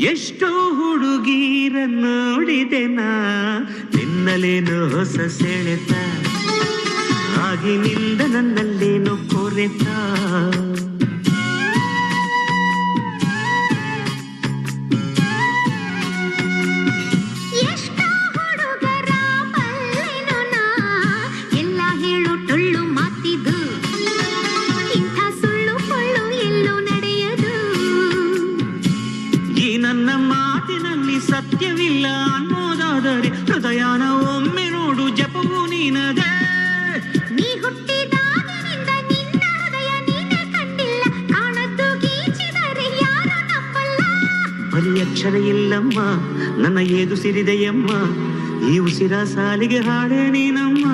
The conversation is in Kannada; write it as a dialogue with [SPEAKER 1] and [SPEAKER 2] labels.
[SPEAKER 1] ಎಷ್ಟೋ ಹುಡುಗೀರ ನೋಡಿದೆನಾ ನಿನ್ನಲೇನು ಹೊಸ ಸೆಳೆತ ಆಗಿನಿಂದ ನನ್ನಲ್ಲೇನು ಕೊರೆತ ನನ್ನ ಮಾತಿನಲ್ಲಿ ಸತ್ಯವಿಲ್ಲ ಅನ್ನೋದಾದರೆ ಹೃದಯನ ಒಮ್ಮೆ ನೋಡು ಜಪವು ನೀನದೇ
[SPEAKER 2] ನೀ ಹುಟ್ಟಿದಾಗಿನಿಂದ ನಿನ್ನ ಹೃದಯ ನೀನೇ ಕಂಡಿಲ್ಲ ಕಾಣದ್ದು ಗೀಚಿದರೆ ಯಾರು ನಂಬಲ್ಲ
[SPEAKER 1] ಬಲಿ ಅಕ್ಷರ ಇಲ್ಲಮ್ಮ ನನ್ನ ಏದು ಸಿರಿದೆಯಮ್ಮ ಈ ಉಸಿರ ಸಾಲಿಗೆ ಹಾಡೆ ನೀನಮ್ಮ